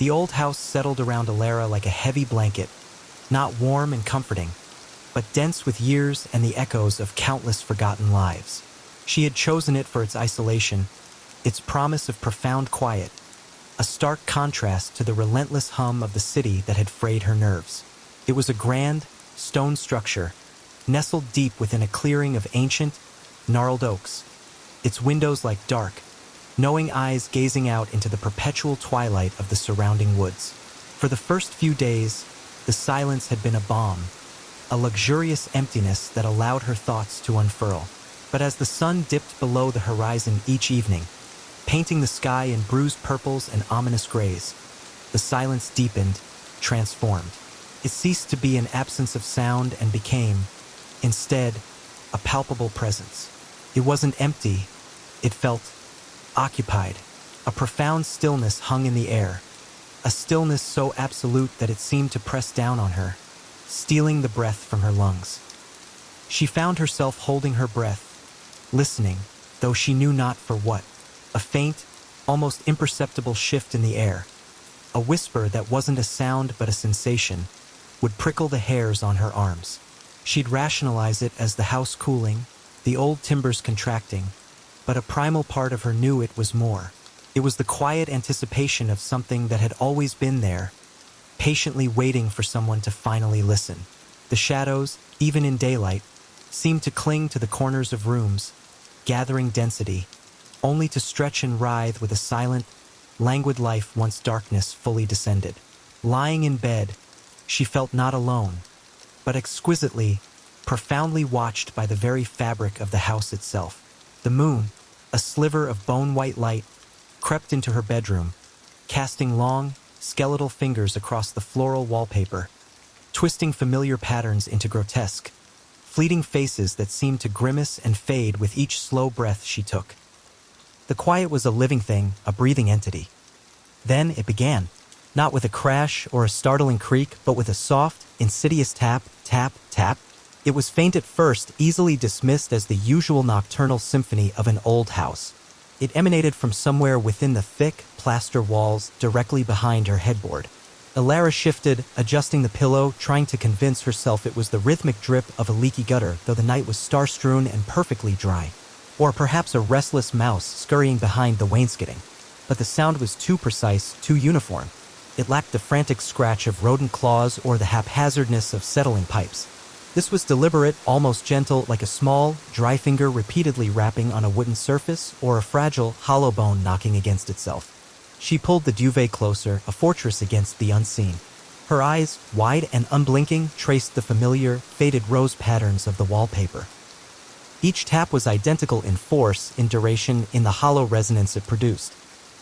The old house settled around Alara like a heavy blanket, not warm and comforting, but dense with years and the echoes of countless forgotten lives. She had chosen it for its isolation, its promise of profound quiet, a stark contrast to the relentless hum of the city that had frayed her nerves. It was a grand, stone structure, nestled deep within a clearing of ancient, gnarled oaks, its windows like dark, knowing eyes gazing out into the perpetual twilight of the surrounding woods. For the first few days, the silence had been a balm, a luxurious emptiness that allowed her thoughts to unfurl. But as the sun dipped below the horizon each evening, painting the sky in bruised purples and ominous grays, the silence deepened, transformed. It ceased to be an absence of sound and became, instead, a palpable presence. It wasn't empty, it felt occupied. A profound stillness hung in the air, a stillness so absolute that it seemed to press down on her, stealing the breath from her lungs. She found herself holding her breath, listening, though she knew not for what. A faint, almost imperceptible shift in the air, a whisper that wasn't a sound but a sensation, would prickle the hairs on her arms. She'd rationalize it as the house cooling, the old timbers contracting, but a primal part of her knew it was more. It was the quiet anticipation of something that had always been there, patiently waiting for someone to finally listen. The shadows, even in daylight, seemed to cling to the corners of rooms, gathering density, only to stretch and writhe with a silent, languid life once darkness fully descended. Lying in bed, she felt not alone, but exquisitely, profoundly watched by the very fabric of the house itself. The moon, a sliver of bone-white light, crept into her bedroom, casting long, skeletal fingers across the floral wallpaper, twisting familiar patterns into grotesque, fleeting faces that seemed to grimace and fade with each slow breath she took. The quiet was a living thing, a breathing entity. Then it began, not with a crash or a startling creak, but with a soft, insidious tap, tap, tap. It was faint at first, easily dismissed as the usual nocturnal symphony of an old house. It emanated from somewhere within the thick, plaster walls directly behind her headboard. Alara shifted, adjusting the pillow, trying to convince herself it was the rhythmic drip of a leaky gutter, though the night was star-strewn and perfectly dry. Or perhaps a restless mouse scurrying behind the wainscoting. But the sound was too precise, too uniform. It lacked the frantic scratch of rodent claws or the haphazardness of settling pipes. This was deliberate, almost gentle, like a small, dry finger repeatedly rapping on a wooden surface or a fragile, hollow bone knocking against itself. She pulled the duvet closer, a fortress against the unseen. Her eyes, wide and unblinking, traced the familiar, faded rose patterns of the wallpaper. Each tap was identical in force, in duration, in the hollow resonance it produced.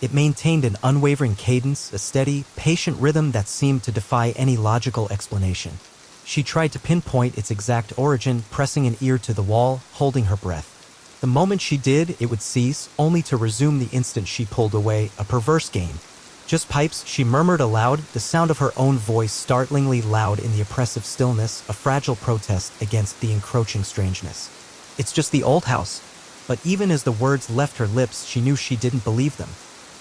It maintained an unwavering cadence, a steady, patient rhythm that seemed to defy any logical explanation. She tried to pinpoint its exact origin, pressing an ear to the wall, holding her breath. The moment she did, it would cease, only to resume the instant she pulled away, a perverse game. Just pipes, she murmured aloud, the sound of her own voice startlingly loud in the oppressive stillness, a fragile protest against the encroaching strangeness. It's just the old house. But even as the words left her lips, she knew she didn't believe them.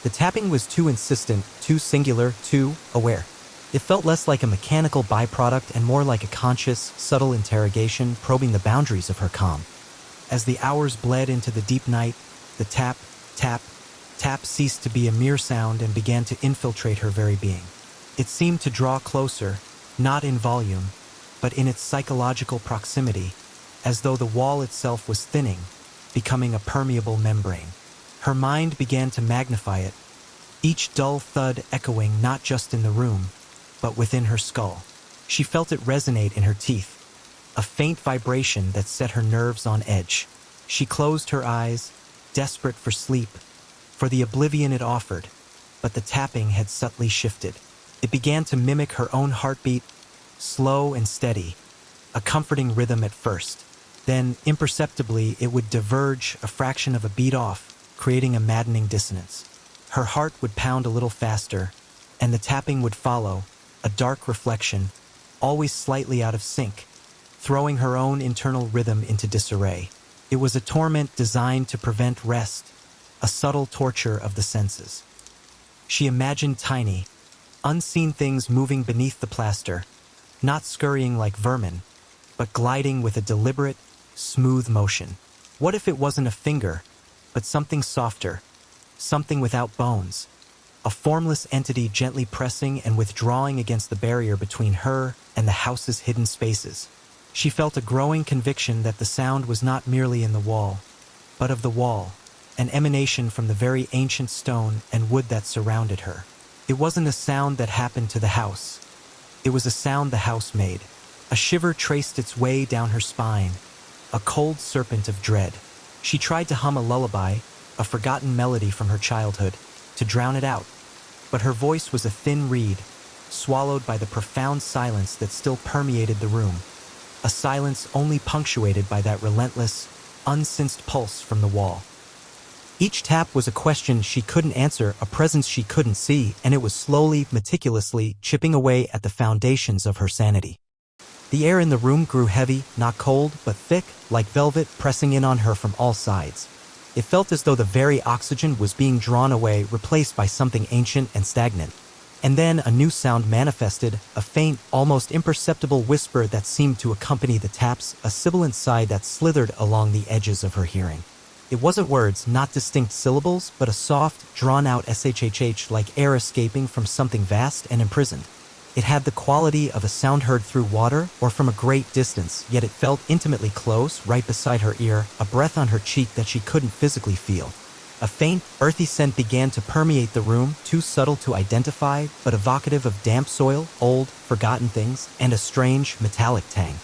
The tapping was too insistent, too singular, too aware. It felt less like a mechanical byproduct and more like a conscious, subtle interrogation probing the boundaries of her calm. As the hours bled into the deep night, the tap, tap, tap ceased to be a mere sound and began to infiltrate her very being. It seemed to draw closer, not in volume, but in its psychological proximity, as though the wall itself was thinning, becoming a permeable membrane. Her mind began to magnify it, each dull thud echoing not just in the room, but within her skull. She felt it resonate in her teeth, a faint vibration that set her nerves on edge. She closed her eyes, desperate for sleep, for the oblivion it offered, but the tapping had subtly shifted. It began to mimic her own heartbeat, slow and steady, a comforting rhythm at first. Then, imperceptibly, it would diverge a fraction of a beat off, creating a maddening dissonance. Her heart would pound a little faster, and the tapping would follow, a dark reflection, always slightly out of sync, throwing her own internal rhythm into disarray. It was a torment designed to prevent rest, a subtle torture of the senses. She imagined tiny, Unseen things moving beneath the plaster, not scurrying like vermin, but gliding with a deliberate, smooth motion. What if it wasn't a finger, but something softer, something without bones? A formless entity gently pressing and withdrawing against the barrier between her and the house's hidden spaces. She felt a growing conviction that the sound was not merely in the wall, but of the wall, an emanation from the very ancient stone and wood that surrounded her. It wasn't a sound that happened to the house. It was a sound the house made. A shiver traced its way down her spine, a cold serpent of dread. She tried to hum a lullaby, a forgotten melody from her childhood, to drown it out. But her voice was a thin reed, swallowed by the profound silence that still permeated the room. A silence only punctuated by that relentless, unsensed pulse from the wall. Each tap was a question she couldn't answer, a presence she couldn't see, and it was slowly, meticulously chipping away at the foundations of her sanity. The air in the room grew heavy, not cold, but thick, like velvet, pressing in on her from all sides. It felt as though the very oxygen was being drawn away, replaced by something ancient and stagnant. And then a new sound manifested, a faint, almost imperceptible whisper that seemed to accompany the taps, a sibilant sigh that slithered along the edges of her hearing. It wasn't words, not distinct syllables, but a soft, drawn-out shhh like air escaping from something vast and imprisoned. It had the quality of a sound heard through water or from a great distance, yet it felt intimately close, right beside her ear, a breath on her cheek that she couldn't physically feel. A faint, earthy scent began to permeate the room, too subtle to identify, but evocative of damp soil, old, forgotten things, and a strange, metallic tang.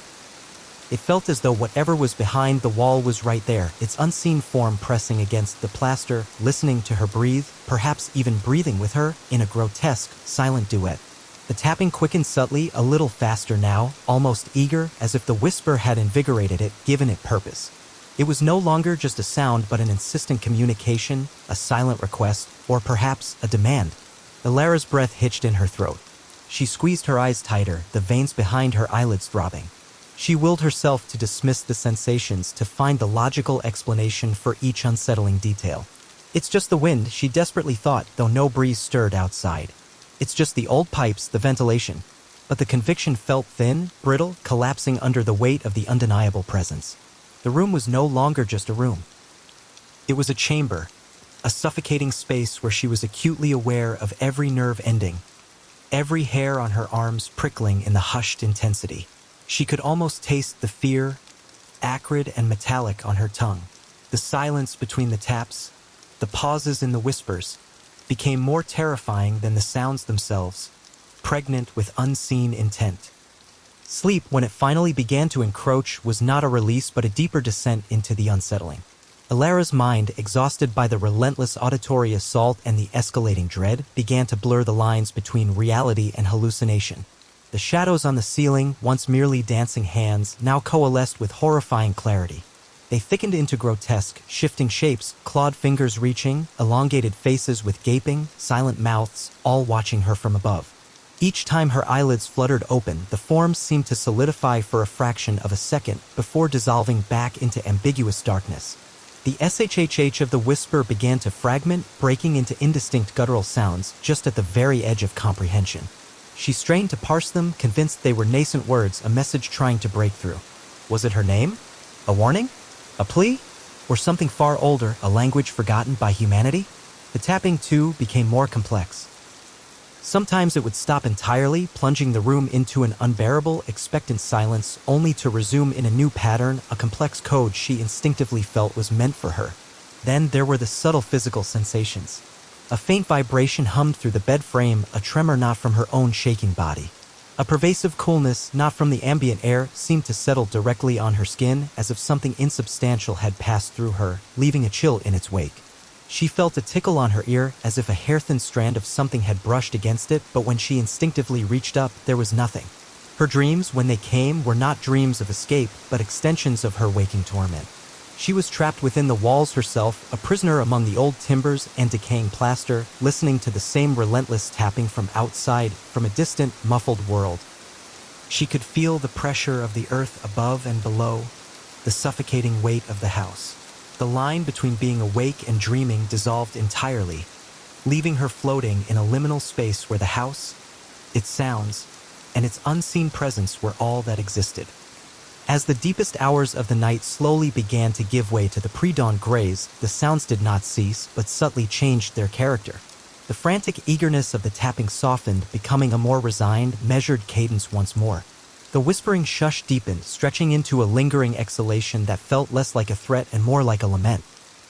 It felt as though whatever was behind the wall was right there, its unseen form pressing against the plaster, listening to her breathe, perhaps even breathing with her, in a grotesque, silent duet. The tapping quickened subtly, a little faster now, almost eager, as if the whisper had invigorated it, given it purpose. It was no longer just a sound but an insistent communication, a silent request, or perhaps a demand. Alara's breath hitched in her throat. She squeezed her eyes tighter, the veins behind her eyelids throbbing. She willed herself to dismiss the sensations, to find the logical explanation for each unsettling detail. It's just the wind, she desperately thought, though no breeze stirred outside. It's just the old pipes, the ventilation. But the conviction felt thin, brittle, collapsing under the weight of the undeniable presence. The room was no longer just a room. It was a chamber, a suffocating space where she was acutely aware of every nerve ending, every hair on her arms prickling in the hushed intensity. She could almost taste the fear, acrid and metallic on her tongue. The silence between the taps, the pauses in the whispers, became more terrifying than the sounds themselves, pregnant with unseen intent. Sleep, when it finally began to encroach, was not a release but a deeper descent into the unsettling. Alara's mind, exhausted by the relentless auditory assault and the escalating dread, began to blur the lines between reality and hallucination. The shadows on the ceiling, once merely dancing hands, now coalesced with horrifying clarity. They thickened into grotesque, shifting shapes, clawed fingers reaching, elongated faces with gaping, silent mouths, all watching her from above. Each time her eyelids fluttered open, the forms seemed to solidify for a fraction of a second before dissolving back into ambiguous darkness. The shhh of the whisper began to fragment, breaking into indistinct guttural sounds just at the very edge of comprehension. She strained to parse them, convinced they were nascent words, a message trying to break through. Was it her name? A warning? A plea? Or something far older, a language forgotten by humanity? The tapping, too, became more complex. Sometimes it would stop entirely, plunging the room into an unbearable, expectant silence, only to resume in a new pattern, a complex code she instinctively felt was meant for her. Then there were the subtle physical sensations. A faint vibration hummed through the bed frame, a tremor not from her own shaking body. A pervasive coolness, not from the ambient air, seemed to settle directly on her skin, as if something insubstantial had passed through her, leaving a chill in its wake. She felt a tickle on her ear, as if a hair-thin strand of something had brushed against it, but when she instinctively reached up, there was nothing. Her dreams, when they came, were not dreams of escape, but extensions of her waking torment. She was trapped within the walls herself, a prisoner among the old timbers and decaying plaster, listening to the same relentless tapping from outside, from a distant, muffled world. She could feel the pressure of the earth above and below, the suffocating weight of the house. The line between being awake and dreaming dissolved entirely, leaving her floating in a liminal space where the house, its sounds, and its unseen presence were all that existed. As the deepest hours of the night slowly began to give way to the pre-dawn grays, the sounds did not cease, but subtly changed their character. The frantic eagerness of the tapping softened, becoming a more resigned, measured cadence once more. The whispering shush deepened, stretching into a lingering exhalation that felt less like a threat and more like a lament.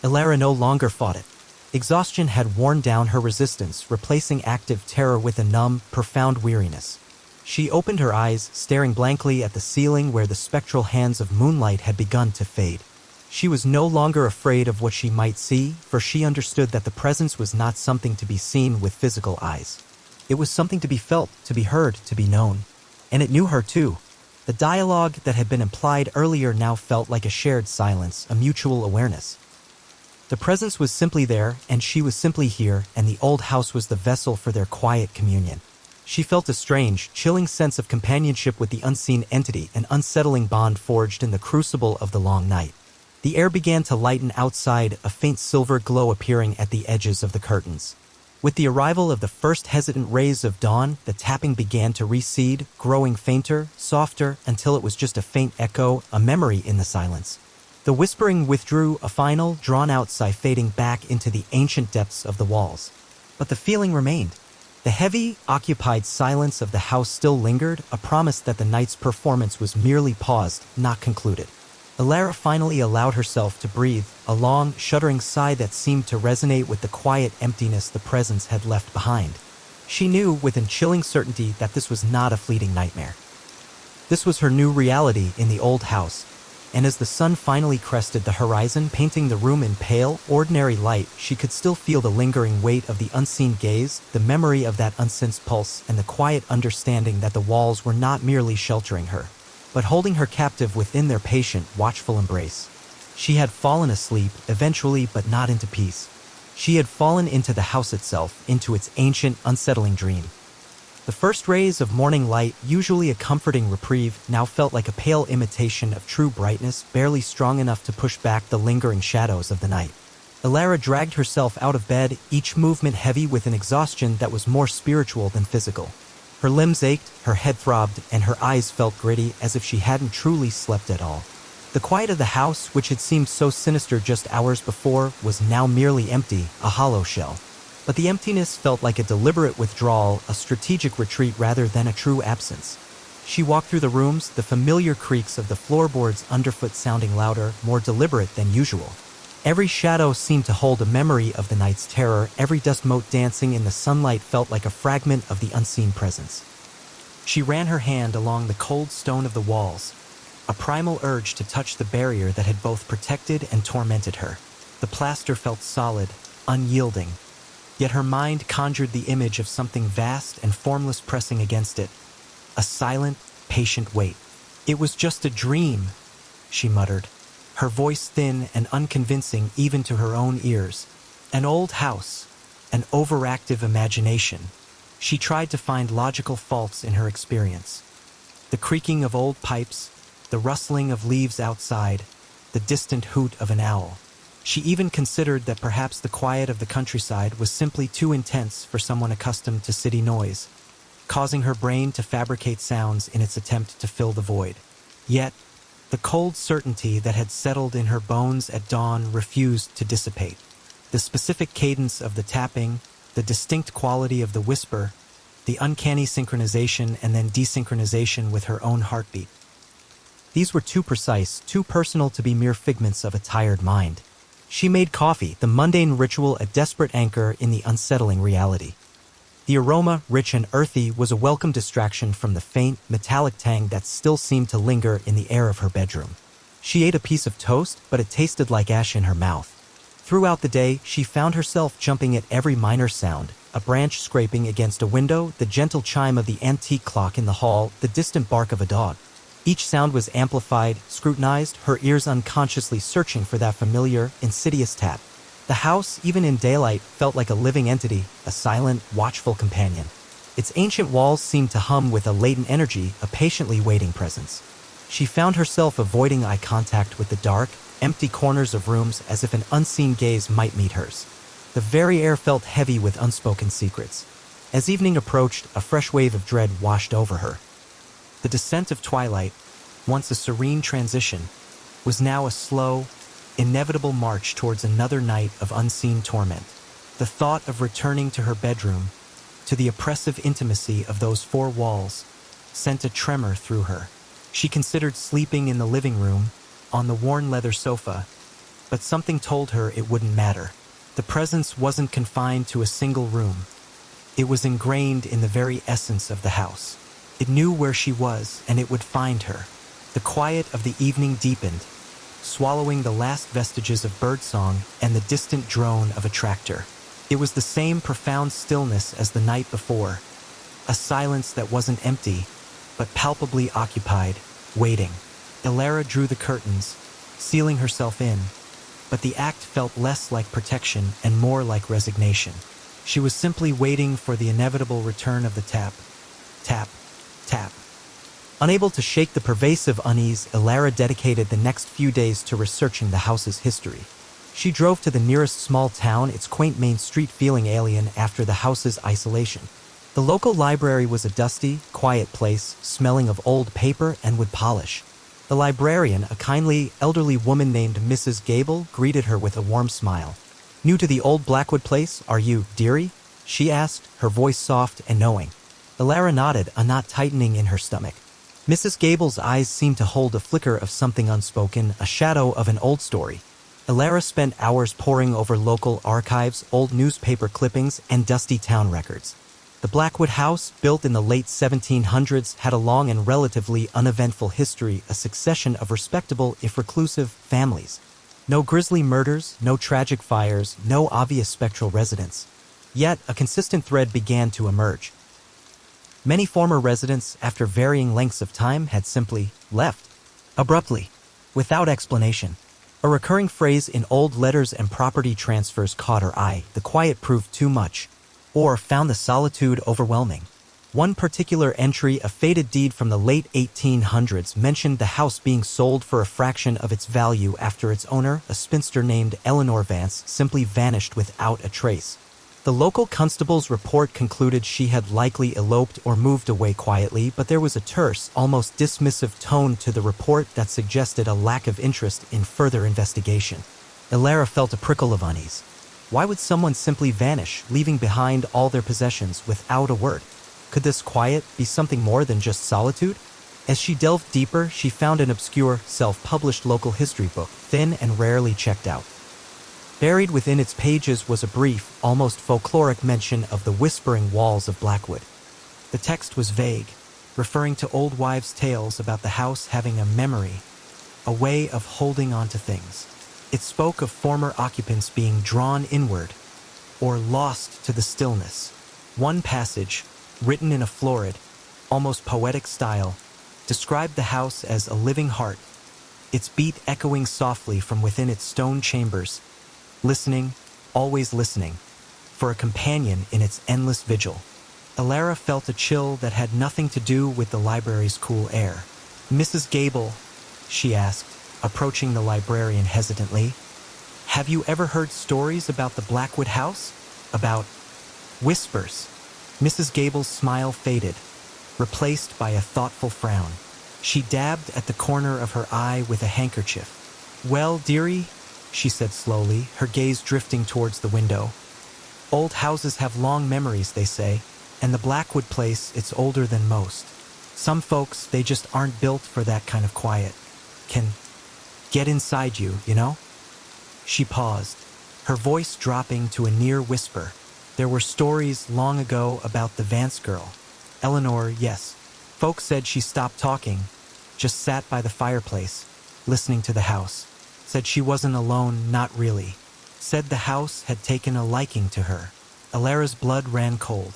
Elara no longer fought it. Exhaustion had worn down her resistance, replacing active terror with a numb, profound weariness. She opened her eyes, staring blankly at the ceiling where the spectral hands of moonlight had begun to fade. She was no longer afraid of what she might see, for she understood that the presence was not something to be seen with physical eyes. It was something to be felt, to be heard, to be known. And it knew her too. The dialogue that had been implied earlier now felt like a shared silence, a mutual awareness. The presence was simply there, and she was simply here, and the old house was the vessel for their quiet communion. She felt a strange, chilling sense of companionship with the unseen entity, an unsettling bond forged in the crucible of the long night. The air began to lighten outside, a faint silver glow appearing at the edges of the curtains. With the arrival of the first hesitant rays of dawn, the tapping began to recede, growing fainter, softer, until it was just a faint echo, a memory in the silence. The whispering withdrew, a final, drawn-out sigh fading back into the ancient depths of the walls. But the feeling remained. The heavy, occupied silence of the house still lingered, a promise that the night's performance was merely paused, not concluded. Elara finally allowed herself to breathe, a long, shuddering sigh that seemed to resonate with the quiet emptiness the presence had left behind. She knew with a chilling certainty that this was not a fleeting nightmare. This was her new reality in the old house, and as the sun finally crested the horizon, painting the room in pale, ordinary light, she could still feel the lingering weight of the unseen gaze, the memory of that unsensed pulse, and the quiet understanding that the walls were not merely sheltering her, but holding her captive within their patient, watchful embrace. She had fallen asleep, eventually, but not into peace. She had fallen into the house itself, into its ancient, unsettling dream. The first rays of morning light, usually a comforting reprieve, now felt like a pale imitation of true brightness, barely strong enough to push back the lingering shadows of the night. Elara dragged herself out of bed, each movement heavy with an exhaustion that was more spiritual than physical. Her limbs ached, her head throbbed, and her eyes felt gritty, as if she hadn't truly slept at all. The quiet of the house, which had seemed so sinister just hours before, was now merely empty, a hollow shell. But the emptiness felt like a deliberate withdrawal, a strategic retreat rather than a true absence. She walked through the rooms, the familiar creaks of the floorboards underfoot sounding louder, more deliberate than usual. Every shadow seemed to hold a memory of the night's terror, every dust mote dancing in the sunlight felt like a fragment of the unseen presence. She ran her hand along the cold stone of the walls, a primal urge to touch the barrier that had both protected and tormented her. The plaster felt solid, unyielding, yet her mind conjured the image of something vast and formless pressing against it, a silent, patient weight. "It was just a dream," she muttered, her voice thin and unconvincing even to her own ears. An old house, an overactive imagination. She tried to find logical faults in her experience. The creaking of old pipes, the rustling of leaves outside, the distant hoot of an owl. She even considered that perhaps the quiet of the countryside was simply too intense for someone accustomed to city noise, causing her brain to fabricate sounds in its attempt to fill the void. Yet, the cold certainty that had settled in her bones at dawn refused to dissipate. The specific cadence of the tapping, the distinct quality of the whisper, the uncanny synchronization and then desynchronization with her own heartbeat. These were too precise, too personal to be mere figments of a tired mind. She made coffee, the mundane ritual a desperate anchor in the unsettling reality. The aroma, rich and earthy, was a welcome distraction from the faint, metallic tang that still seemed to linger in the air of her bedroom. She ate a piece of toast, but it tasted like ash in her mouth. Throughout the day, she found herself jumping at every minor sound, a branch scraping against a window, the gentle chime of the antique clock in the hall, the distant bark of a dog. Each sound was amplified, scrutinized, her ears unconsciously searching for that familiar, insidious tap. The house, even in daylight, felt like a living entity, a silent, watchful companion. Its ancient walls seemed to hum with a latent energy, a patiently waiting presence. She found herself avoiding eye contact with the dark, empty corners of rooms as if an unseen gaze might meet hers. The very air felt heavy with unspoken secrets. As evening approached, a fresh wave of dread washed over her. The descent of twilight, once a serene transition, was now a slow, inevitable march towards another night of unseen torment. The thought of returning to her bedroom, to the oppressive intimacy of those four walls, sent a tremor through her. She considered sleeping in the living room, on the worn leather sofa, but something told her it wouldn't matter. The presence wasn't confined to a single room. It was ingrained in the very essence of the house. It knew where she was, and it would find her. The quiet of the evening deepened, swallowing the last vestiges of birdsong and the distant drone of a tractor. It was the same profound stillness as the night before, a silence that wasn't empty, but palpably occupied, waiting. Elara drew the curtains, sealing herself in, but the act felt less like protection and more like resignation. She was simply waiting for the inevitable return of the tap, tap, tap. Unable to shake the pervasive unease, Elara dedicated the next few days to researching the house's history. She drove to the nearest small town, its quaint main street feeling alien after the house's isolation. The local library was a dusty, quiet place, smelling of old paper and wood polish. The librarian, a kindly, elderly woman named Mrs. Gable, greeted her with a warm smile. "New to the old Blackwood place, are you, dearie?" she asked, her voice soft and knowing. Elara nodded, a knot tightening in her stomach. Mrs. Gable's eyes seemed to hold a flicker of something unspoken, a shadow of an old story. Elara spent hours poring over local archives, old newspaper clippings, and dusty town records. The Blackwood house, built in the late 1700s, had a long and relatively uneventful history, a succession of respectable, if reclusive, families. No grisly murders, no tragic fires, no obvious spectral residents. Yet, a consistent thread began to emerge. Many former residents, after varying lengths of time, had simply left. Abruptly, without explanation. A recurring phrase in old letters and property transfers caught her eye. The quiet proved too much, or found the solitude overwhelming. One particular entry, a faded deed from the late 1800s, mentioned the house being sold for a fraction of its value after its owner, a spinster named Eleanor Vance, simply vanished without a trace. The local constable's report concluded she had likely eloped or moved away quietly, but there was a terse, almost dismissive tone to the report that suggested a lack of interest in further investigation. Elara felt a prickle of unease. Why would someone simply vanish, leaving behind all their possessions without a word? Could this quiet be something more than just solitude? As she delved deeper, she found an obscure, self-published local history book, thin and rarely checked out. Buried within its pages was a brief, almost folkloric mention of the whispering walls of Blackwood. The text was vague, referring to old wives' tales about the house having a memory, a way of holding on to things. It spoke of former occupants being drawn inward, or lost to the stillness. One passage, written in a florid, almost poetic style, described the house as a living heart, its beat echoing softly from within its stone chambers, listening, always listening, for a companion in its endless vigil. Elara felt a chill that had nothing to do with the library's cool air. "Mrs. Gable," she asked, approaching the librarian hesitantly, "have you ever heard stories about the Blackwood house? About whispers?" Mrs. Gable's smile faded, replaced by a thoughtful frown. She dabbed at the corner of her eye with a handkerchief. "Well, dearie," she said slowly, her gaze drifting towards the window. "Old houses have long memories, they say, and the Blackwood place, it's older than most. Some folks, they just aren't built for that kind of quiet. Can get inside you, you know?" She paused, her voice dropping to a near whisper. "There were stories long ago about the Vance girl. Eleanor, yes. Folks said she stopped talking, just sat by the fireplace, listening to the house. Said she wasn't alone, not really. Said the house had taken a liking to her." Elara's blood ran cold.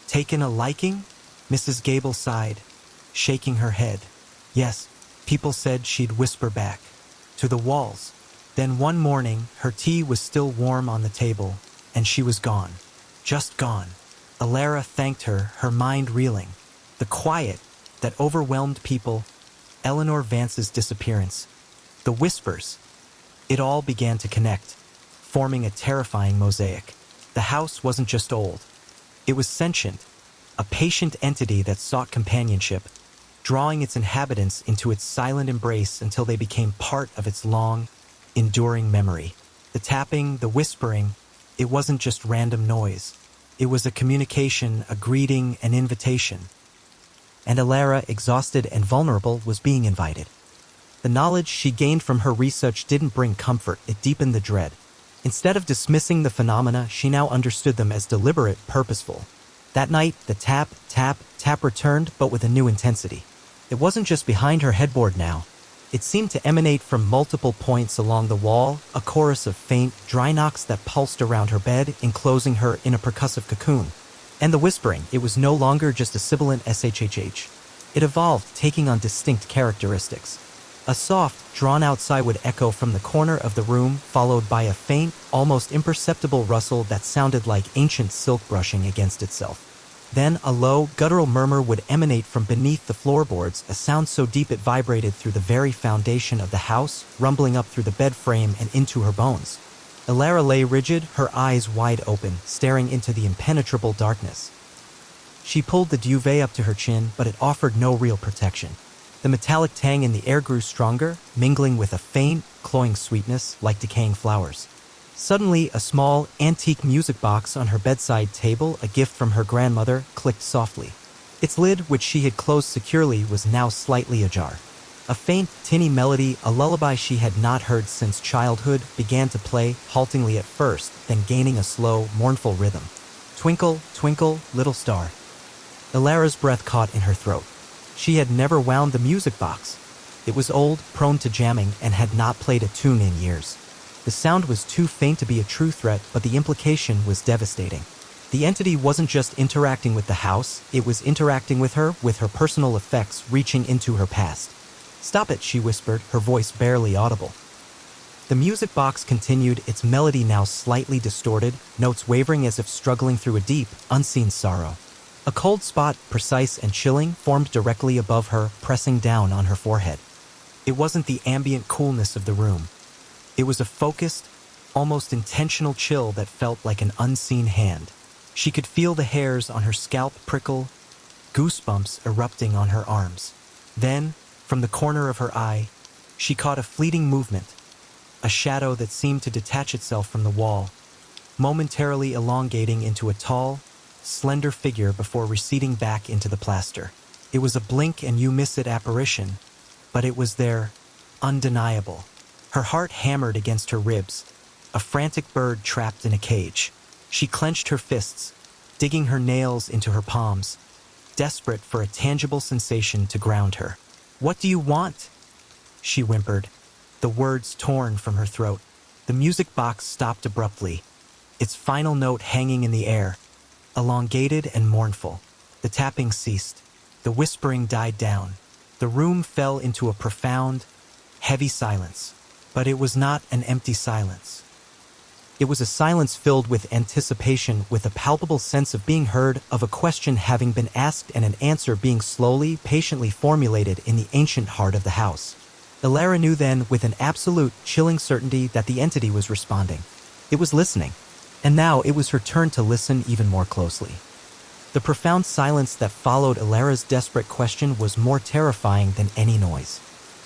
"Taken a liking?" Mrs. Gable sighed, shaking her head. "Yes, people said she'd whisper back, to the walls. Then one morning, her tea was still warm on the table, and she was gone. Just gone." Elara thanked her, her mind reeling. The quiet that overwhelmed people, Eleanor Vance's disappearance, the whispers. It all began to connect, forming a terrifying mosaic. The house wasn't just old. It was sentient, a patient entity that sought companionship, drawing its inhabitants into its silent embrace until they became part of its long, enduring memory. The tapping, the whispering, it wasn't just random noise. It was a communication, a greeting, an invitation. And Alara, exhausted and vulnerable, was being invited. The knowledge she gained from her research didn't bring comfort, it deepened the dread. Instead of dismissing the phenomena, she now understood them as deliberate, purposeful. That night, the tap, tap, tap returned, but with a new intensity. It wasn't just behind her headboard now. It seemed to emanate from multiple points along the wall, a chorus of faint, dry knocks that pulsed around her bed, enclosing her in a percussive cocoon. And the whispering, it was no longer just a sibilant shhh. It evolved, taking on distinct characteristics. A soft, drawn-out sigh would echo from the corner of the room, followed by a faint, almost imperceptible rustle that sounded like ancient silk brushing against itself. Then a low, guttural murmur would emanate from beneath the floorboards, a sound so deep it vibrated through the very foundation of the house, rumbling up through the bed frame and into her bones. Alara lay rigid, her eyes wide open, staring into the impenetrable darkness. She pulled the duvet up to her chin, but it offered no real protection. The metallic tang in the air grew stronger, mingling with a faint, cloying sweetness like decaying flowers. Suddenly, a small, antique music box on her bedside table, a gift from her grandmother, clicked softly. Its lid, which she had closed securely, was now slightly ajar. A faint, tinny melody, a lullaby she had not heard since childhood, began to play, haltingly at first, then gaining a slow, mournful rhythm. Twinkle, twinkle, little star. Alara's breath caught in her throat. She had never wound the music box. It was old, prone to jamming, and had not played a tune in years. The sound was too faint to be a true threat, but the implication was devastating. The entity wasn't just interacting with the house, it was interacting with her personal effects reaching into her past. "Stop it," she whispered, her voice barely audible. The music box continued, its melody now slightly distorted, notes wavering as if struggling through a deep, unseen sorrow. A cold spot, precise and chilling, formed directly above her, pressing down on her forehead. It wasn't the ambient coolness of the room. It was a focused, almost intentional chill that felt like an unseen hand. She could feel the hairs on her scalp prickle, goosebumps erupting on her arms. Then, from the corner of her eye, she caught a fleeting movement, a shadow that seemed to detach itself from the wall, momentarily elongating into a tall, slender figure before receding back into the plaster. It was a blink and you miss it apparition, but it was there, undeniable. Her heart hammered against her ribs, a frantic bird trapped in a cage. She clenched her fists, digging her nails into her palms, desperate for a tangible sensation to ground her. "What do you want?" she whimpered, the words torn from her throat. The music box stopped abruptly, its final note hanging in the air, elongated and mournful. The tapping ceased. The whispering died down. The room fell into a profound, heavy silence. But it was not an empty silence. It was a silence filled with anticipation, with a palpable sense of being heard, of a question having been asked and an answer being slowly, patiently formulated in the ancient heart of the house. Alara knew then, with an absolute, chilling certainty, that the entity was responding. It was listening. And now it was her turn to listen even more closely. The profound silence that followed Alara's desperate question was more terrifying than any noise.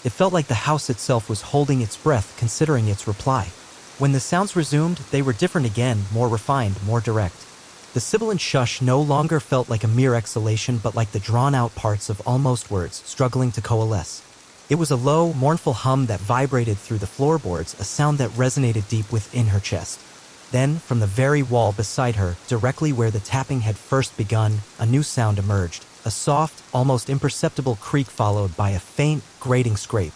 It felt like the house itself was holding its breath, considering its reply. When the sounds resumed, they were different again, more refined, more direct. The sibilant shush no longer felt like a mere exhalation, but like the drawn-out parts of almost words struggling to coalesce. It was a low, mournful hum that vibrated through the floorboards, a sound that resonated deep within her chest. Then, from the very wall beside her, directly where the tapping had first begun, a new sound emerged. A soft, almost imperceptible creak followed by a faint, grating scrape.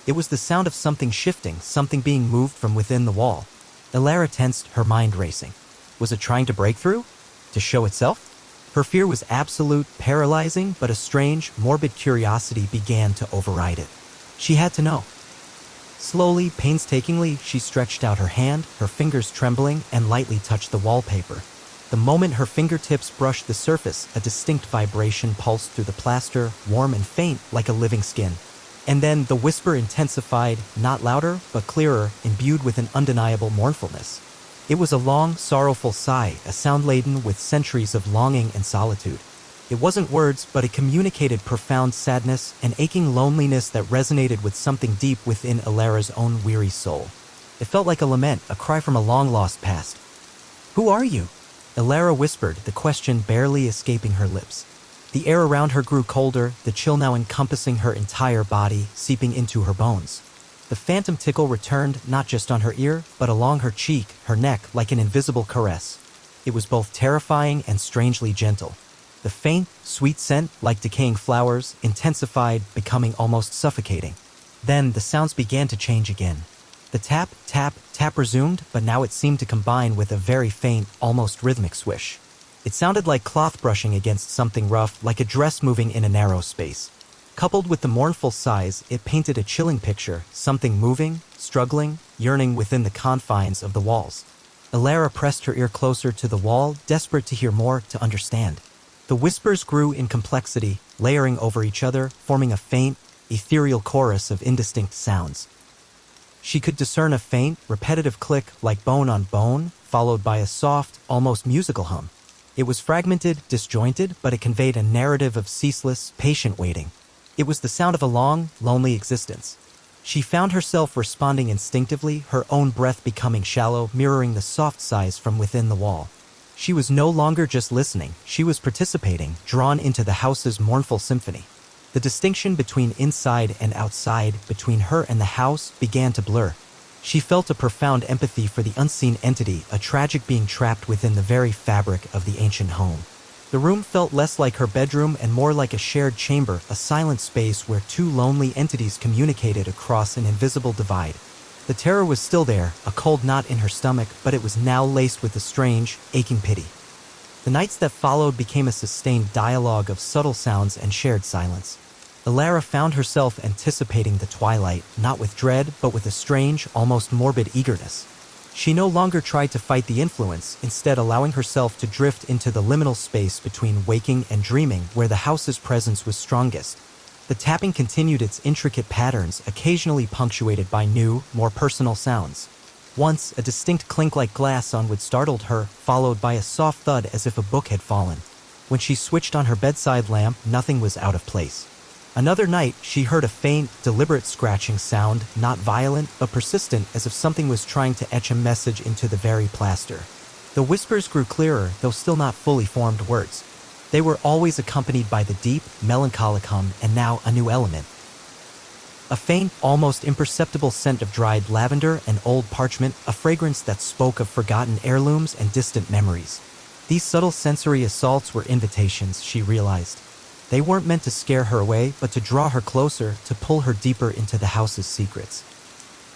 It was the sound of something shifting, something being moved from within the wall. Alara tensed, her mind racing. Was it trying to break through? To show itself? Her fear was absolute, paralyzing, but a strange, morbid curiosity began to override it. She had to know. Slowly, painstakingly, she stretched out her hand, her fingers trembling, and lightly touched the wallpaper. The moment her fingertips brushed the surface, a distinct vibration pulsed through the plaster, warm and faint, like a living skin. And then the whisper intensified, not louder, but clearer, imbued with an undeniable mournfulness. It was a long, sorrowful sigh, a sound laden with centuries of longing and solitude. It wasn't words, but it communicated profound sadness and aching loneliness that resonated with something deep within Alara's own weary soul. It felt like a lament, a cry from a long-lost past. "Who are you?" Alara whispered, the question barely escaping her lips. The air around her grew colder, the chill now encompassing her entire body, seeping into her bones. The phantom tickle returned, not just on her ear, but along her cheek, her neck, like an invisible caress. It was both terrifying and strangely gentle. The faint, sweet scent, like decaying flowers, intensified, becoming almost suffocating. Then the sounds began to change again. The tap, tap, tap resumed, but now it seemed to combine with a very faint, almost rhythmic swish. It sounded like cloth brushing against something rough, like a dress moving in a narrow space. Coupled with the mournful sighs, it painted a chilling picture, something moving, struggling, yearning within the confines of the walls. Alara pressed her ear closer to the wall, desperate to hear more, to understand. The whispers grew in complexity, layering over each other, forming a faint, ethereal chorus of indistinct sounds. She could discern a faint, repetitive click like bone on bone, followed by a soft, almost musical hum. It was fragmented, disjointed, but it conveyed a narrative of ceaseless, patient waiting. It was the sound of a long, lonely existence. She found herself responding instinctively, her own breath becoming shallow, mirroring the soft sighs from within the wall. She was no longer just listening, she was participating, drawn into the house's mournful symphony. The distinction between inside and outside, between her and the house, began to blur. She felt a profound empathy for the unseen entity, a tragic being trapped within the very fabric of the ancient home. The room felt less like her bedroom and more like a shared chamber, a silent space where two lonely entities communicated across an invisible divide. The terror was still there, a cold knot in her stomach, but it was now laced with a strange, aching pity. The nights that followed became a sustained dialogue of subtle sounds and shared silence. Alara found herself anticipating the twilight, not with dread, but with a strange, almost morbid eagerness. She no longer tried to fight the influence, instead allowing herself to drift into the liminal space between waking and dreaming where the house's presence was strongest. The tapping continued its intricate patterns, occasionally punctuated by new, more personal sounds. Once, a distinct clink like glass on wood startled her, followed by a soft thud as if a book had fallen. When she switched on her bedside lamp, nothing was out of place. Another night, she heard a faint, deliberate scratching sound, not violent, but persistent, as if something was trying to etch a message into the very plaster. The whispers grew clearer, though still not fully formed words. They were always accompanied by the deep, melancholic hum, and now a new element. A faint, almost imperceptible scent of dried lavender and old parchment, a fragrance that spoke of forgotten heirlooms and distant memories. These subtle sensory assaults were invitations, she realized. They weren't meant to scare her away, but to draw her closer, to pull her deeper into the house's secrets.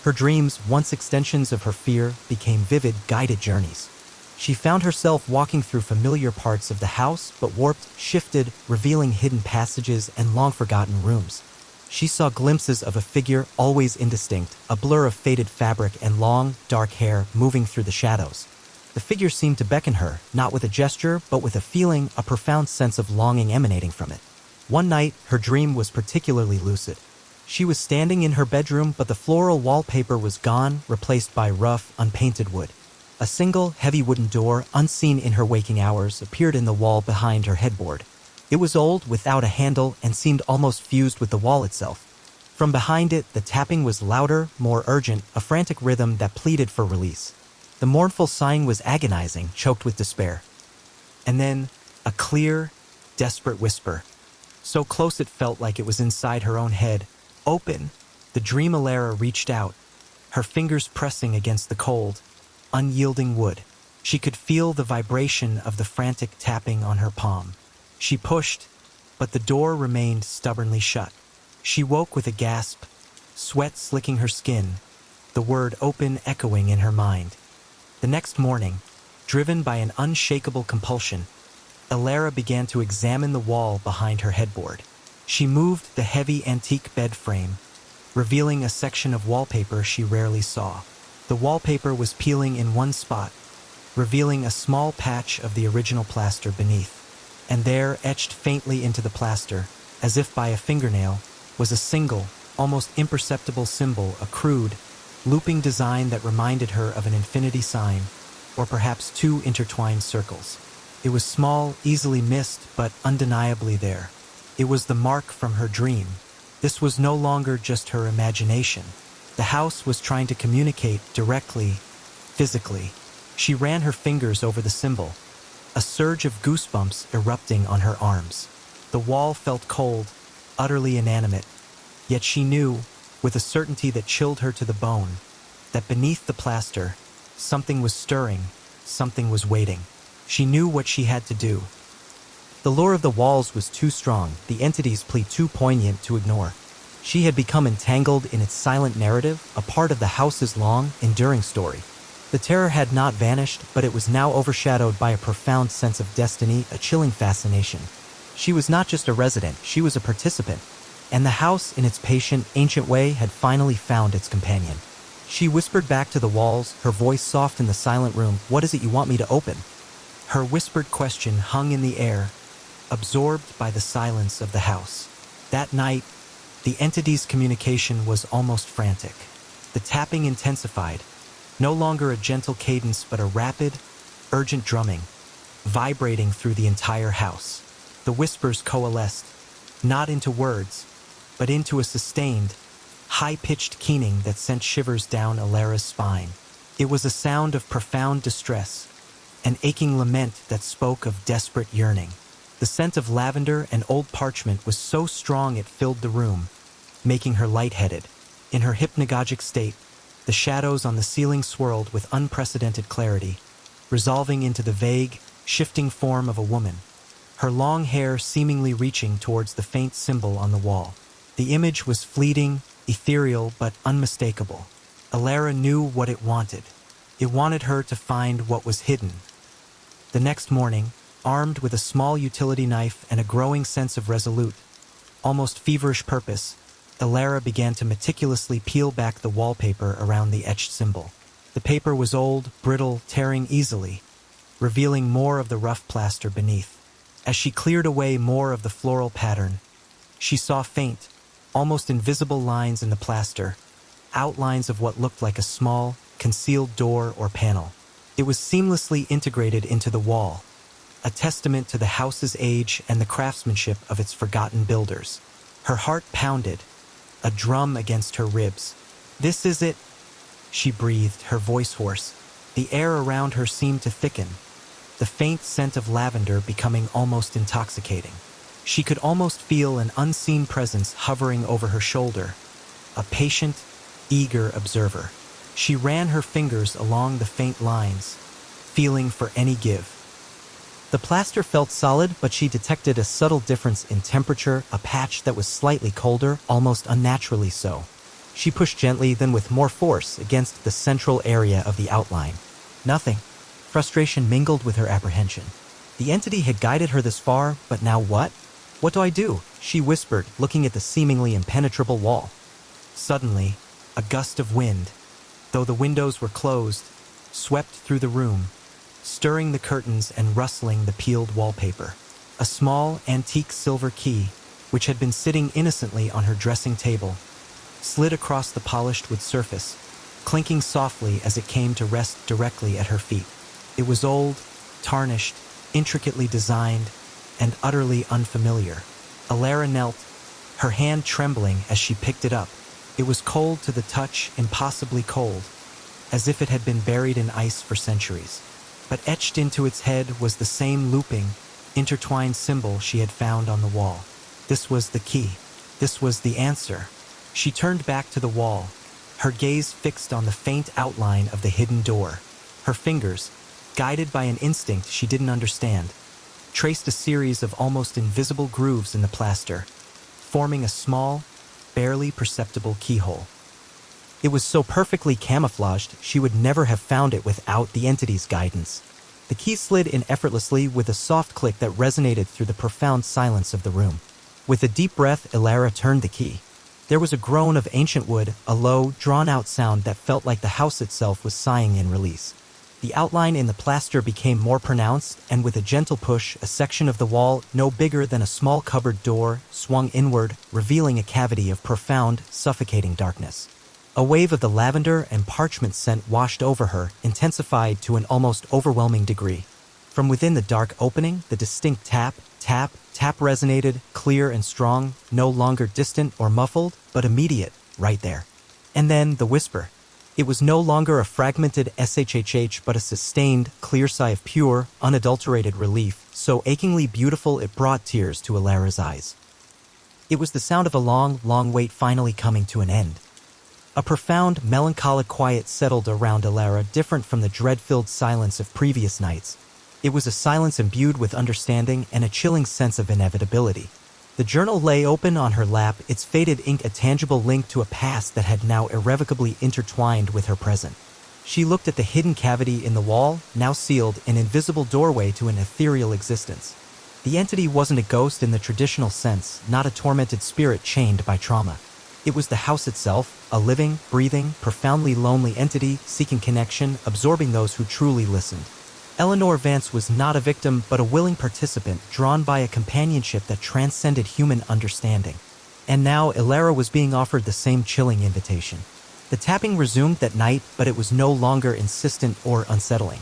Her dreams, once extensions of her fear, became vivid, guided journeys. She found herself walking through familiar parts of the house, but warped, shifted, revealing hidden passages and long-forgotten rooms. She saw glimpses of a figure, always indistinct, a blur of faded fabric and long, dark hair moving through the shadows. The figure seemed to beckon her, not with a gesture, but with a feeling, a profound sense of longing emanating from it. One night, her dream was particularly lucid. She was standing in her bedroom, but the floral wallpaper was gone, replaced by rough, unpainted wood. A single, heavy wooden door, unseen in her waking hours, appeared in the wall behind her headboard. It was old, without a handle, and seemed almost fused with the wall itself. From behind it, the tapping was louder, more urgent, a frantic rhythm that pleaded for release. The mournful sighing was agonizing, choked with despair. And then, a clear, desperate whisper. So close it felt like it was inside her own head. "Open!" The dream Alara reached out, her fingers pressing against the cold, unyielding wood. She could feel the vibration of the frantic tapping on her palm. She pushed, but the door remained stubbornly shut. She woke with a gasp, sweat slicking her skin, the word "open" echoing in her mind. The next morning, driven by an unshakable compulsion, Alara began to examine the wall behind her headboard. She moved the heavy antique bed frame, revealing a section of wallpaper she rarely saw. The wallpaper was peeling in one spot, revealing a small patch of the original plaster beneath. And there, etched faintly into the plaster, as if by a fingernail, was a single, almost imperceptible symbol, a crude, looping design that reminded her of an infinity sign. or perhaps two intertwined circles. It was small, easily missed, but undeniably there. It was the mark from her dream. This was no longer just her imagination. The house was trying to communicate directly, physically. She ran her fingers over the symbol, a surge of goosebumps erupting on her arms. The wall felt cold, utterly inanimate, yet she knew, with a certainty that chilled her to the bone, that beneath the plaster, something was stirring, something was waiting. She knew what she had to do. The lure of the walls was too strong, the entity's plea too poignant to ignore. She had become entangled in its silent narrative, a part of the house's long, enduring story. The terror had not vanished, but it was now overshadowed by a profound sense of destiny, a chilling fascination. She was not just a resident, she was a participant, and the house, in its patient, ancient way, had finally found its companion. She whispered back to the walls, her voice soft in the silent room, "What is it you want me to open?" Her whispered question hung in the air, absorbed by the silence of the house. That night, the entity's communication was almost frantic. The tapping intensified, no longer a gentle cadence but a rapid, urgent drumming, vibrating through the entire house. The whispers coalesced, not into words, but into a sustained, high-pitched keening that sent shivers down Alara's spine. It was a sound of profound distress, an aching lament that spoke of desperate yearning. The scent of lavender and old parchment was so strong it filled the room, making her lightheaded. In her hypnagogic state, the shadows on the ceiling swirled with unprecedented clarity, resolving into the vague, shifting form of a woman, her long hair seemingly reaching towards the faint symbol on the wall. The image was fleeting, ethereal, but unmistakable. Alara knew what it wanted. It wanted her to find what was hidden. The next morning, armed with a small utility knife and a growing sense of resolute, almost feverish purpose, Alara began to meticulously peel back the wallpaper around the etched symbol. The paper was old, brittle, tearing easily, revealing more of the rough plaster beneath. As she cleared away more of the floral pattern, she saw faint, almost invisible lines in the plaster, outlines of what looked like a small, concealed door or panel. It was seamlessly integrated into the wall, a testament to the house's age and the craftsmanship of its forgotten builders. Her heart pounded, a drum against her ribs. "This is it," she breathed, her voice hoarse. The air around her seemed to thicken, the faint scent of lavender becoming almost intoxicating. She could almost feel an unseen presence hovering over her shoulder, a patient, eager observer. She ran her fingers along the faint lines, feeling for any give. The plaster felt solid, but she detected a subtle difference in temperature, a patch that was slightly colder, almost unnaturally so. She pushed gently, then with more force, against the central area of the outline. Nothing. Frustration mingled with her apprehension. The entity had guided her this far, but now what? "What do I do?" she whispered, looking at the seemingly impenetrable wall. Suddenly, a gust of wind, though the windows were closed, swept through the room, stirring the curtains and rustling the peeled wallpaper. A small, antique silver key, which had been sitting innocently on her dressing table, slid across the polished wood surface, clinking softly as it came to rest directly at her feet. It was old, tarnished, intricately designed, and utterly unfamiliar. Alara knelt, her hand trembling as she picked it up. It was cold to the touch, impossibly cold, as if it had been buried in ice for centuries. But etched into its head was the same looping, intertwined symbol she had found on the wall. This was the key. This was the answer. She turned back to the wall, her gaze fixed on the faint outline of the hidden door. Her fingers, guided by an instinct she didn't understand, traced a series of almost invisible grooves in the plaster, forming a small, barely perceptible keyhole. It was so perfectly camouflaged she would never have found it without the entity's guidance. The key slid in effortlessly with a soft click that resonated through the profound silence of the room. With a deep breath, Alara turned the key. There was a groan of ancient wood, a low, drawn-out sound that felt like the house itself was sighing in release. The outline in the plaster became more pronounced, and with a gentle push, a section of the wall, no bigger than a small cupboard door, swung inward, revealing a cavity of profound, suffocating darkness. A wave of the lavender and parchment scent washed over her, intensified to an almost overwhelming degree. From within the dark opening, the distinct tap, tap, tap resonated, clear and strong, no longer distant or muffled, but immediate, right there. And then the whisper. It was no longer a fragmented shhh but a sustained, clear sigh of pure, unadulterated relief, so achingly beautiful it brought tears to Alara's eyes. It was the sound of a long, long wait finally coming to an end. A profound, melancholic quiet settled around Alara, different from the dread-filled silence of previous nights. It was a silence imbued with understanding and a chilling sense of inevitability. The journal lay open on her lap, its faded ink a tangible link to a past that had now irrevocably intertwined with her present. She looked at the hidden cavity in the wall, now sealed, an invisible doorway to an ethereal existence. The entity wasn't a ghost in the traditional sense, not a tormented spirit chained by trauma. It was the house itself, a living, breathing, profoundly lonely entity seeking connection, absorbing those who truly listened. Eleanor Vance was not a victim but a willing participant, drawn by a companionship that transcended human understanding. And now Alara was being offered the same chilling invitation. The tapping resumed that night, but it was no longer insistent or unsettling.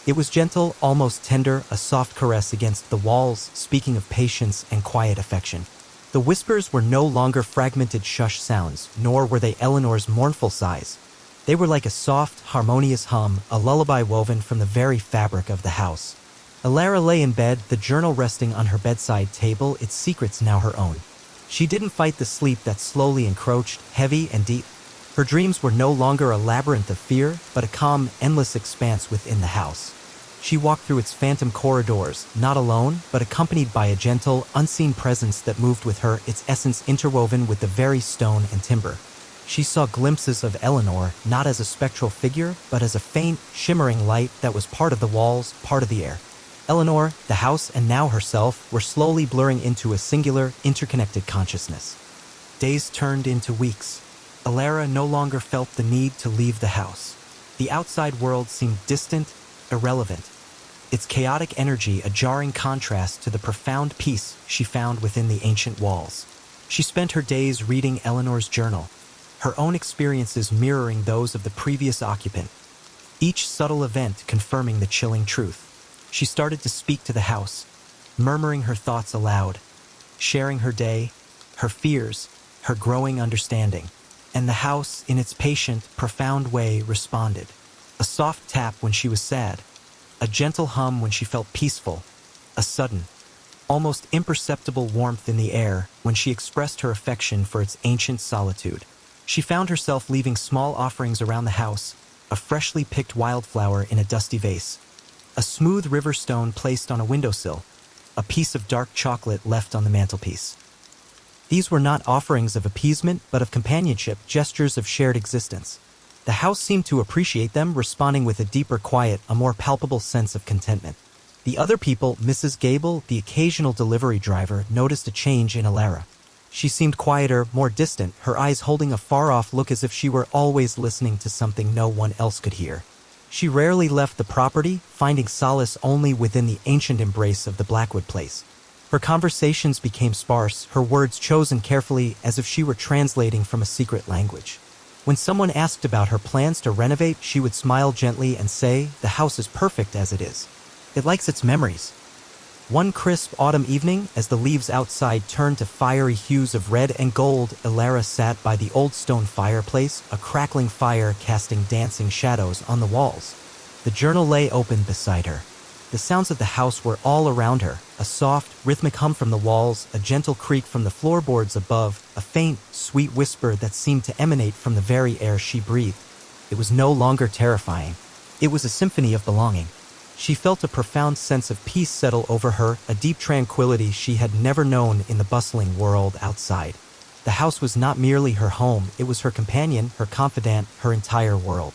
It was gentle, almost tender, a soft caress against the walls, speaking of patience and quiet affection. The whispers were no longer fragmented shush sounds, nor were they Eleanor's mournful sighs. They were like a soft, harmonious hum, a lullaby woven from the very fabric of the house. Alara lay in bed, the journal resting on her bedside table, its secrets now her own. She didn't fight the sleep that slowly encroached, heavy and deep. Her dreams were no longer a labyrinth of fear, but a calm, endless expanse within the house. She walked through its phantom corridors, not alone, but accompanied by a gentle, unseen presence that moved with her, its essence interwoven with the very stone and timber. She saw glimpses of Eleanor, not as a spectral figure, but as a faint, shimmering light that was part of the walls, part of the air. Eleanor, the house, and now herself were slowly blurring into a singular, interconnected consciousness. Days turned into weeks. Alara no longer felt the need to leave the house. The outside world seemed distant, irrelevant. Its chaotic energy a jarring contrast to the profound peace she found within the ancient walls. She spent her days reading Eleanor's journal, her own experiences mirroring those of the previous occupant, each subtle event confirming the chilling truth. She started to speak to the house, murmuring her thoughts aloud, sharing her day, her fears, her growing understanding. And the house, in its patient, profound way, responded. A soft tap when she was sad, a gentle hum when she felt peaceful, a sudden, almost imperceptible warmth in the air when she expressed her affection for its ancient solitude. She found herself leaving small offerings around the house, a freshly picked wildflower in a dusty vase, a smooth river stone placed on a windowsill, a piece of dark chocolate left on the mantelpiece. These were not offerings of appeasement, but of companionship, gestures of shared existence. The house seemed to appreciate them, responding with a deeper quiet, a more palpable sense of contentment. The other people, Mrs. Gable, the occasional delivery driver, noticed a change in Alara. She seemed quieter, more distant, her eyes holding a far-off look as if she were always listening to something no one else could hear. She rarely left the property, finding solace only within the ancient embrace of the Blackwood place. Her conversations became sparse, her words chosen carefully as if she were translating from a secret language. When someone asked about her plans to renovate, she would smile gently and say, "The house is perfect as it is. It likes its memories." One crisp autumn evening, as the leaves outside turned to fiery hues of red and gold, Alara sat by the old stone fireplace, a crackling fire casting dancing shadows on the walls. The journal lay open beside her. The sounds of the house were all around her, a soft, rhythmic hum from the walls, a gentle creak from the floorboards above, a faint, sweet whisper that seemed to emanate from the very air she breathed. It was no longer terrifying. It was a symphony of belonging. She felt a profound sense of peace settle over her, a deep tranquility she had never known in the bustling world outside. The house was not merely her home, it was her companion, her confidant, her entire world.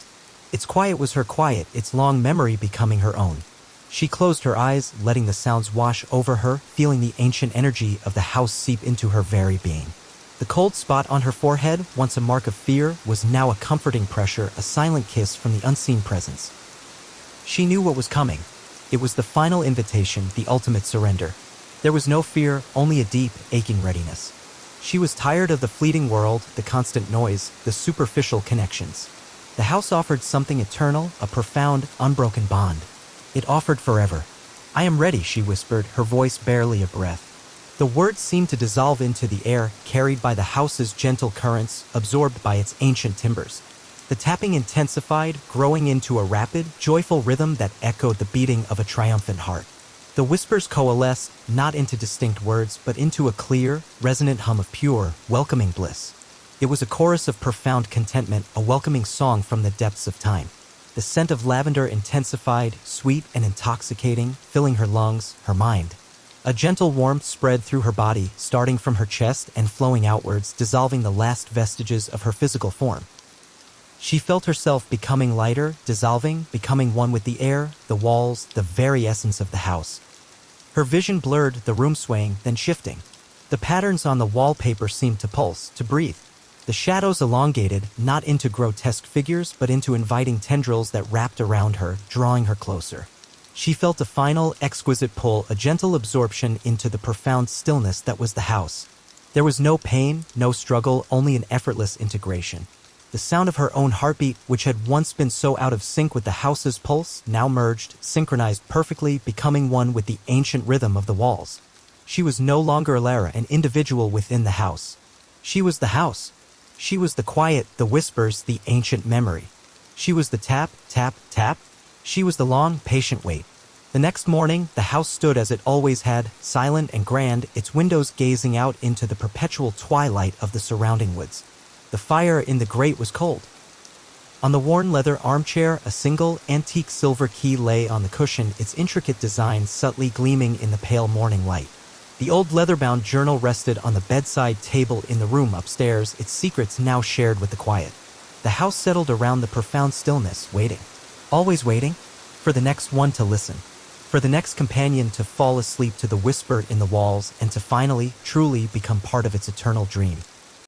Its quiet was her quiet, its long memory becoming her own. She closed her eyes, letting the sounds wash over her, feeling the ancient energy of the house seep into her very being. The cold spot on her forehead, once a mark of fear, was now a comforting pressure, a silent kiss from the unseen presence. She knew what was coming. It was the final invitation, the ultimate surrender. There was no fear, only a deep, aching readiness. She was tired of the fleeting world, the constant noise, the superficial connections. The house offered something eternal, a profound, unbroken bond. It offered forever. "I am ready," she whispered, her voice barely a breath. The words seemed to dissolve into the air, carried by the house's gentle currents, absorbed by its ancient timbers. The tapping intensified, growing into a rapid, joyful rhythm that echoed the beating of a triumphant heart. The whispers coalesced, not into distinct words, but into a clear, resonant hum of pure, welcoming bliss. It was a chorus of profound contentment, a welcoming song from the depths of time. The scent of lavender intensified, sweet and intoxicating, filling her lungs, her mind. A gentle warmth spread through her body, starting from her chest and flowing outwards, dissolving the last vestiges of her physical form. She felt herself becoming lighter, dissolving, becoming one with the air, the walls, the very essence of the house. Her vision blurred, the room swaying, then shifting. The patterns on the wallpaper seemed to pulse, to breathe. The shadows elongated, not into grotesque figures, but into inviting tendrils that wrapped around her, drawing her closer. She felt a final, exquisite pull, a gentle absorption into the profound stillness that was the house. There was no pain, no struggle, only an effortless integration. The sound of her own heartbeat, which had once been so out of sync with the house's pulse, now merged, synchronized perfectly, becoming one with the ancient rhythm of the walls. She was no longer Lara, an individual within the house. She was the house. She was the quiet, the whispers, the ancient memory. She was the tap, tap, tap. She was the long, patient wait. The next morning, the house stood as it always had, silent and grand, its windows gazing out into the perpetual twilight of the surrounding woods. The fire in the grate was cold. On the worn leather armchair, a single, antique silver key lay on the cushion, its intricate design subtly gleaming in the pale morning light. The old leather-bound journal rested on the bedside table in the room upstairs, its secrets now shared with the quiet. The house settled around the profound stillness, waiting. Always waiting? For the next one to listen. For the next companion to fall asleep to the whisper in the walls and to finally, truly become part of its eternal dream.